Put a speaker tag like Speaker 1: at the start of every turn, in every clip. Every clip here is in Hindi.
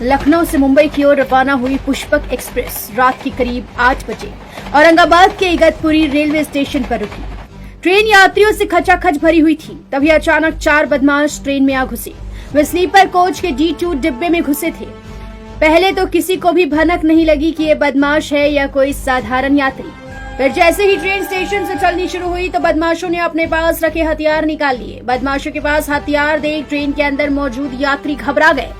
Speaker 1: लखनऊ से मुंबई की ओर रवाना हुई पुष्पक एक्सप्रेस रात के करीब 8 बजे औरंगाबाद के इगतपुरी रेलवे स्टेशन पर रुकी। ट्रेन यात्रियों से खचाखच भरी हुई थी। तभी अचानक 4 बदमाश ट्रेन में आ घुसे। वे स्लीपर कोच के D2 डिब्बे में घुसे थे। पहले तो किसी को भी भनक नहीं लगी कि ये बदमाश है या कोई साधारण यात्री। फिर जैसे ही ट्रेन स्टेशन से चलनी शुरू हुई तो बदमाशों ने अपने पास रखे हथियार निकाल लिए। बदमाशों के पास हथियार देख ट्रेन के अंदर मौजूद यात्री घबरा गए।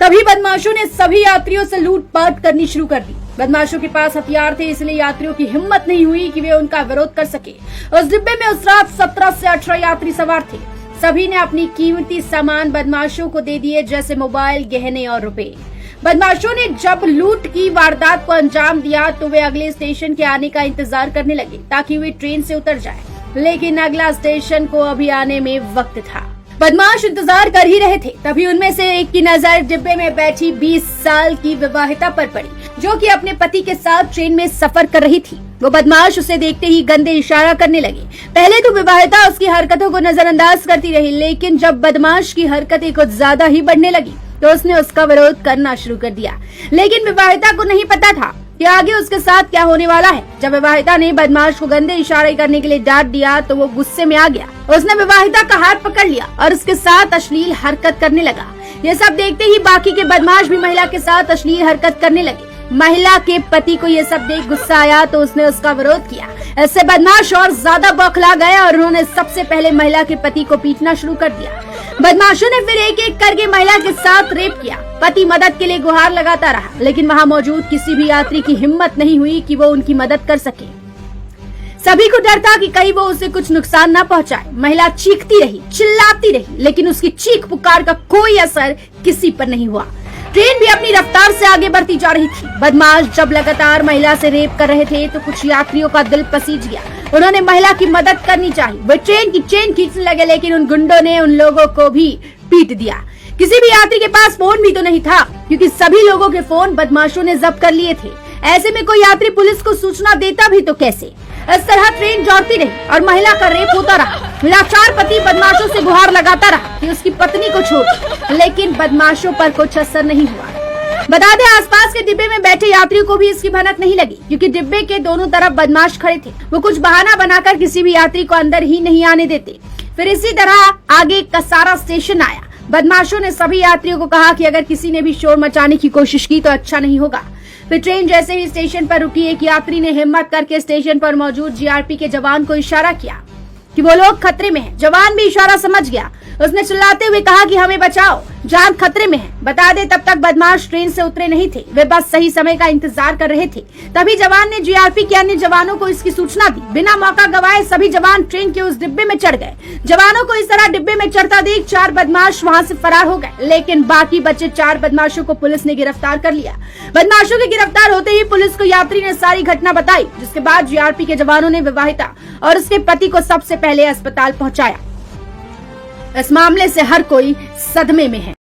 Speaker 1: तभी बदमाशों ने सभी यात्रियों से लूटपाट करनी शुरू कर दी। बदमाशों के पास हथियार थे, इसलिए यात्रियों की हिम्मत नहीं हुई कि वे उनका विरोध कर सके। उस डिब्बे में उस रात 17 से 18 यात्री सवार थे। सभी ने अपनी कीमती सामान बदमाशों को दे दिए, जैसे मोबाइल, गहने और रुपए। बदमाशों ने जब लूट की वारदात को अंजाम दिया तो वे अगले स्टेशन के आने का इंतजार करने लगे ताकि वे ट्रेन से उतर जाएं। लेकिन अगला स्टेशन को अभी आने में वक्त था। बदमाश इंतजार कर ही रहे थे। तभी उनमें से एक की नजर डिब्बे में बैठी 20 साल की विवाहिता पर पड़ी, जो कि अपने पति के साथ ट्रेन में सफर कर रही थी। वो बदमाश उसे देखते ही गंदे इशारा करने लगे। पहले तो विवाहिता उसकी हरकतों को नजरअंदाज करती रही, लेकिन जब बदमाश की हरकतें कुछ ज्यादा ही बढ़ने लगी तो उसने उसका विरोध करना शुरू कर दिया। लेकिन विवाहिता को नहीं पता था कि आगे उसके साथ क्या होने वाला है। जब विवाहिता ने बदमाश को गंदे इशारे करने के लिए डांट दिया तो वो गुस्से में आ गया। उसने विवाहिता का हाथ पकड़ लिया और उसके साथ अश्लील हरकत करने लगा। ये सब देखते ही बाकी के बदमाश भी महिला के साथ अश्लील हरकत करने लगे। महिला के पति को ये सब देख गुस्सा आया तो उसने उसका विरोध किया। ऐसे बदमाश और ज्यादा बौखला गए और उन्होंने सबसे पहले महिला के पति को पीटना शुरू कर दिया। बदमाशों ने फिर एक एक करके महिला के साथ रेप किया। पति मदद के लिए गुहार लगाता रहा, लेकिन वहाँ मौजूद किसी भी यात्री की हिम्मत नहीं हुई कि वो उनकी मदद कर सके। सभी को डर था कि कहीं वो उसे कुछ नुकसान न पहुंचाए। महिला चीखती रही, चिल्लाती रही, लेकिन उसकी चीख पुकार का कोई असर किसी पर नहीं हुआ। ट्रेन भी अपनी रफ्तार से आगे बढ़ती जा रही थी। बदमाश जब लगातार महिला से रेप कर रहे थे तो कुछ यात्रियों का दिल पसीज गया। उन्होंने महिला की मदद करनी चाहिए। वे ट्रेन की चेन खींचने लगे, लेकिन उन गुंडों ने उन लोगों को भी पीट दिया। किसी भी यात्री के पास फोन भी तो नहीं था, क्योंकि सभी लोगों के फोन बदमाशों ने जब्त कर लिए थे। ऐसे में कोई यात्री पुलिस को सूचना देता भी तो कैसे। इस तरह ट्रेन दौड़ती रही और महिला का रेप होता रहा। लाचार पति बदमाशों से गुहार लगाता रहा कि उसकी पत्नी को छोड़, लेकिन बदमाशों पर कुछ असर नहीं हुआ। बता दें, आसपास के डिब्बे में बैठे यात्रियों को भी इसकी भनक नहीं लगी, क्योंकि डिब्बे के दोनों तरफ बदमाश खड़े थे। वो कुछ बहाना बनाकर किसी भी यात्री को अंदर ही नहीं आने देते। फिर इसी तरह आगे कसारा स्टेशन आया। बदमाशों ने सभी यात्रियों को कहा कि अगर किसी ने भी शोर मचाने की कोशिश की तो अच्छा नहीं होगा। फिर ट्रेन जैसे ही स्टेशन पर रुकी, एक यात्री ने हिम्मत करके स्टेशन पर मौजूद जीआरपी के जवान को इशारा किया कि वो लोग खतरे में हैं। जवान भी इशारा समझ गया। उसने चिल्लाते हुए कहा कि हमें बचाओ, जान खतरे में है। बता दे, तब तक बदमाश ट्रेन से उतरे नहीं थे। वे बस सही समय का इंतजार कर रहे थे। तभी जवान ने जीआरपी के अन्य जवानों को इसकी सूचना दी। बिना मौका गवाए सभी जवान ट्रेन के उस डिब्बे में चढ़ गए। जवानों को इस तरह डिब्बे में चढ़ता देख 4 बदमाश वहाँ से फरार हो गए, लेकिन बाकी बचे 4 बदमाशों को पुलिस ने गिरफ्तार कर लिया। बदमाशों के गिरफ्तार होते ही पुलिस को यात्री ने सारी घटना बताई, जिसके बाद जीआरपी के जवानों ने विवाहिता और उसके पति को सबसे पहले अस्पताल पहुंचाया। इस मामले से हर कोई सदमे में है।